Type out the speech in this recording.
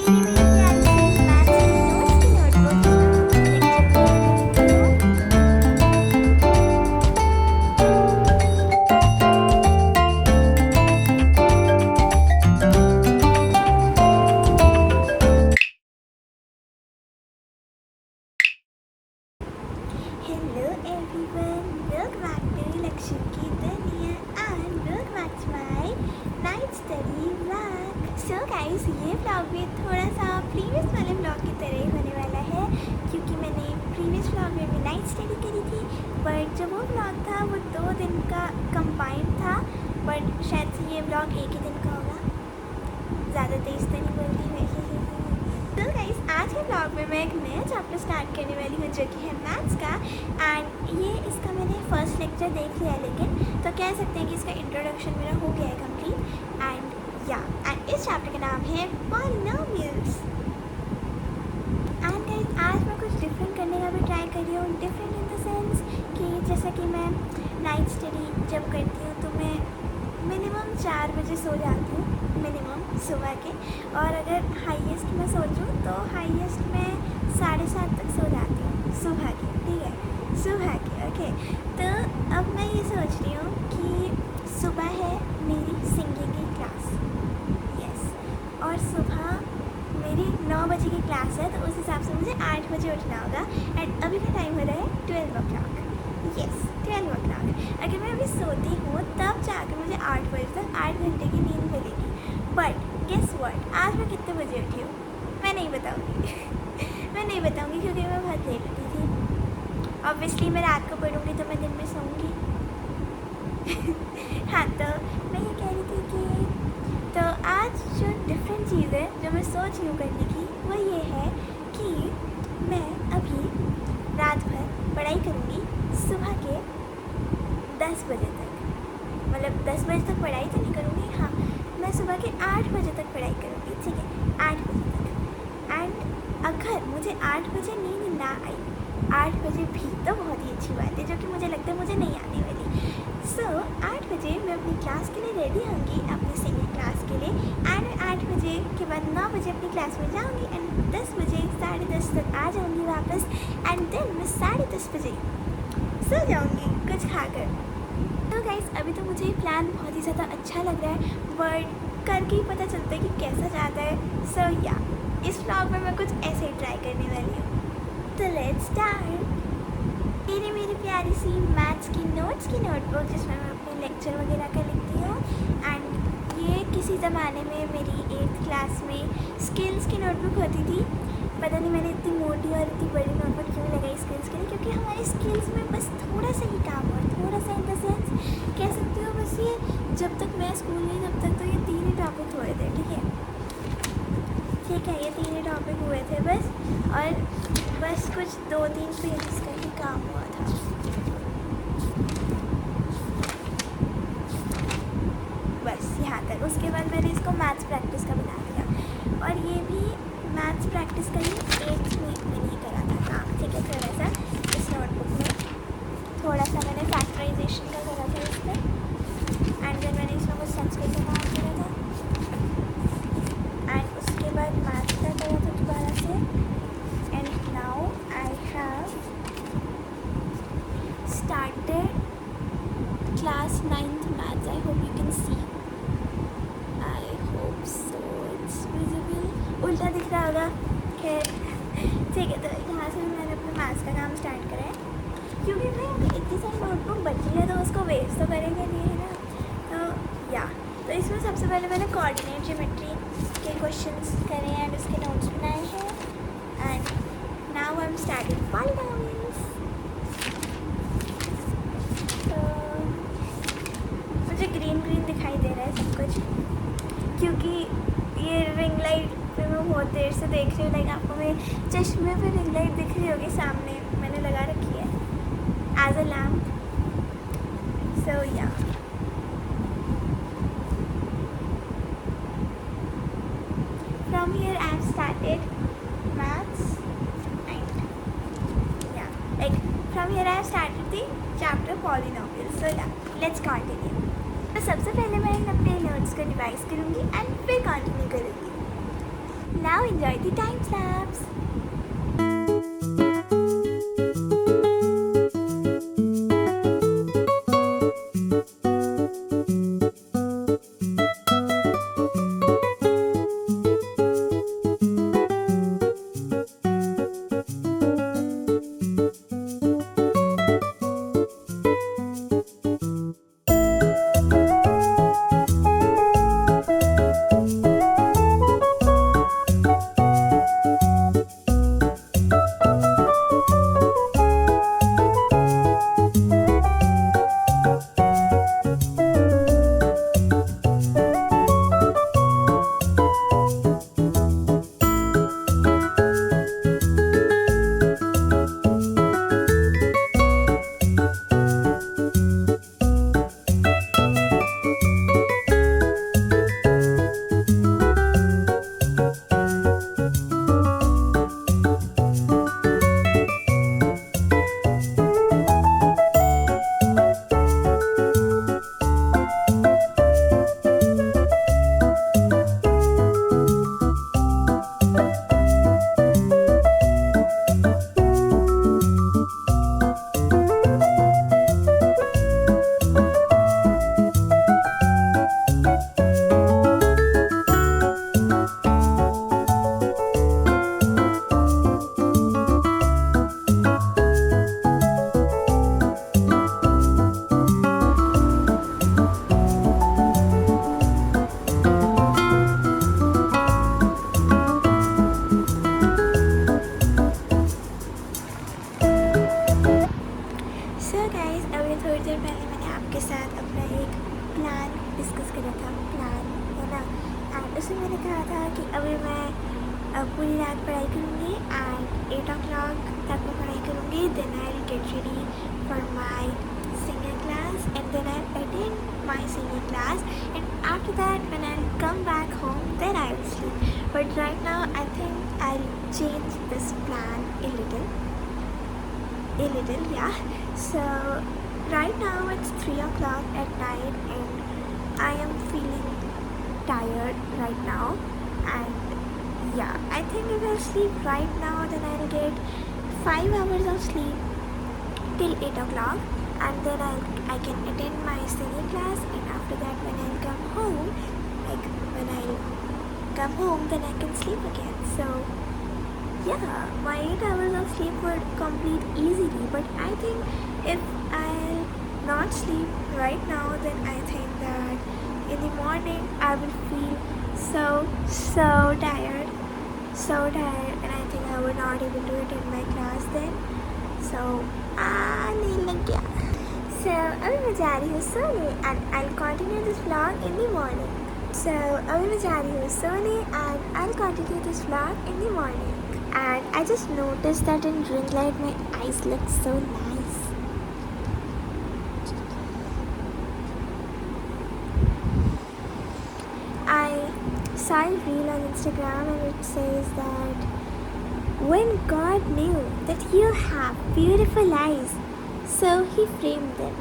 मेरी मेरी प्यारी सी मैथ्स की नोट्स की नोटबुक जिसमें मैं अपने लेक्चर वगैरह का लिखती हूँ। Hello everyone, welcome back to Lakshya की दुनिया and welcome back to my night study vlog. So guys, ये vlog भी थोड़ा सा previous वाले vlog की तरह ही होने वाला है क्योंकि मैंने previous vlog में भी night study करी थी, but जो वो vlog था वो 2 दिन का combined था, but शायद से ये vlog एक ही दिन का होगा, ज़्यादा तेज़ तो नहीं बोलती मैं। तो गाइस, आज के ब्लॉग में मैं एक नया चैप्टर स्टार्ट करने वाली हूँ जो कि है मैथ्स का, एंड ये इसका मैंने फर्स्ट लेक्चर देख लिया, लेकिन तो कह सकते हैं कि इसका इंट्रोडक्शन मेरा हो गया है कंप्लीट। एंड इस चैप्टर का नाम है पॉलिनोमियल्स। एंड गाइस, आज मैं कुछ डिफरेंट करने का भी ट्राई कर रही हूँ। डिफरेंट इन द सेंस कि जैसा कि मैं नाइट स्टडी जब करती हूँ तो मैं मिनिमम 4 बजे सो जाती हूँ, मिनिमम सुबह के, और अगर हाईएस्ट मैं सोचूं तो हाईएस्ट मैं 7:30 तक सो जाती हूँ सुबह के, ठीक है, सुबह के। ओके, तो अब मैं ये सोच रही हूँ कि सुबह है मेरी सिंगिंग की क्लास, यस, और सुबह मेरी 9 बजे की क्लास है, तो उस हिसाब से मुझे 8 बजे उठना होगा। एंड अभी का टाइम हो रहा है 12 ओ क्लॉक, यस 12 ओ क्लॉक। अगर मैं अभी सोती हूँ तब जाकर मुझे 8 बजे तक 8 घंटे की नींद मिलेगी। बट गेस व्हाट, आज मैं कितने बजे उठी हूँ मैं नहीं बताऊँगी मैं नहीं बताऊँगी क्योंकि मैं बहुत लेट उठी थी। ऑब्वियसली मैं रात को पढ़ूँगी तो मैं दिन में सोऊंगी हाँ, तो मैं ये कह रही थी कि तो आज जो डिफरेंट चीज़ है जो मैं सोच रही हूँ करने की वो ये है कि मैं अभी रात भर पढ़ाई करूँगी सुबह के 10 बजे तक, मतलब 10 बजे तक पढ़ाई तो नहीं करूँगी, हाँ मैं सुबह के 8 बजे तक पढ़ाई करूँगी, ठीक है, 8 बजे तक। एंड अगर मुझे 8 बजे नींद ना आई, 8 बजे भी तो बहुत ही अच्छी बात है, जो कि मुझे लगता है मुझे नहीं आने वाली। सो 8 बजे मैं अपनी क्लास के लिए रेडी होंगी, अपनी सिंगिंग क्लास के लिए, एंड 8 बजे के बाद 9 बजे अपनी क्लास में जाऊँगी, एंड 10 बजे 10:30 तक आ जाऊँगी वापस, एंड देन मैं 10:30 बजे सो जाऊँगी कुछ खाकर। तो गाइस, अभी तो मुझे ये प्लान बहुत ही ज़्यादा अच्छा लग रहा है, बट करके ही पता चलता है कि कैसा जाता है। सो या इस व्लॉग में मैं कुछ ऐसे ही ट्राई करने वाली हूँ। तो लेट्स स्टार्ट। मेरी प्यारी सी मैथ्स की नोट्स की नोटबुक जिसमें मैं अपने लेक्चर वगैरह का लिखती हूँ, एंड ये किसी ज़माने में मेरी 8th क्लास में स्किल्स की नोटबुक होती थी। पता नहीं मैंने इतनी मोटी और इतनी बड़ी नोटबुक क्यों लगाई स्किल्स के लिए, क्योंकि हमारे स्किल्स में बस थोड़ा सा ही काम हुआ, थोड़ा सा इन द सेंस कह सकती हूँ, बस ये जब तक मैं स्कूल गई तब तक तो ये 3 ही टॉपिक हुए थे, ठीक है, ये 3 ही टॉपिक हुए थे बस, और बस कुछ 2-3 पेजेस का ही काम हुआ था। बस यहाँ तक। उसके बाद मैंने इसको मैथ्स प्रैक्टिस का बना दिया, और ये भी मैथ्स प्रैक्टिस का ही 8th में मैंने ही करा था काम, ठीक है। थोड़ा सा इस नोटबुक में थोड़ा सा मैंने फैक्टराइजेशन का करा था इसमें, एंड देन मैंने इसमें कुछ संस्कृत का काम करा था, एंड उसके बाद मैथ्स का करा था दोबारा से, and now I have started class 9th maths. I hope you can see, I hope so it's visible, उल्टा दिख रहा होगा, खैर ठीक है। तो यहाँ से मैंने अपने मैथ्स का काम स्टार्ट करा है, क्योंकि भाई इतनी सारी नोटबुक बची है तो उसको वेस्ट तो करेंगे नहीं, है ना। तो या तो इसमें सबसे पहले मैंने कोऑर्डिनेट ज्योमेट्री के क्वेश्चंस करे एंड उसके नोट्स बनाए हैं, and now I am starting polynomials. तो मुझे ग्रीन दिखाई दे रहा है सब कुछ, क्योंकि ये रिंग लाइट पे मैं बहुत देर से देख रही हूँ, लाइक आपको मेरे चश्मे पे रिंग लाइट दिख रही होगी, सामने मैंने लगा रखी है as a lamp. So yeah from here I have started maths, and yeah like from here I have started the chapter polynomials. So yeah let's continue. तो सबसे पहले मैं अपने नोट्स को रिवाइज करूँगी एंड फिर कंटिन्यू करूँगी। Now enjoy the time lapse. So guys, अभी थोड़ी देर पहले मैंने आपके साथ अपना एक प्लान डिस्कस करा था, प्लान है ना, एंड उसमें मैंने कहा था कि अभी मैं पूरी रात पढ़ाई करूँगी एंड 8 o'clock तक मैं पढ़ाई करूँगी, then I will get ready for my singing class and then I'll attend my singing class, and after that when I'll come back home then I will sleep. But right now I think I'll change this plan a little, yeah. So right now it's 3 o'clock at night and I am feeling tired right now, and yeah, I think if I'll sleep right now then I'll get 5 hours of sleep till 8 o'clock, and then I can attend my singing class, and after that when I'll come home, then I can sleep again. So yeah, my 8 hours of sleep would complete easily. But I think if I'll not sleep right now, then I think that in the morning I will feel so tired, and I think I would not able to attend my class then. So नींद लग गया. So अभी मैं जा रही हूँ सोने and I'll continue this vlog in the morning. So अभी मैं जा रही हूँ सोने and I'll continue this vlog in the morning. And I just noticed that in ring light my eyes look so nice. I saw a reel on Instagram and it says that when God knew that you have beautiful eyes, so He framed them.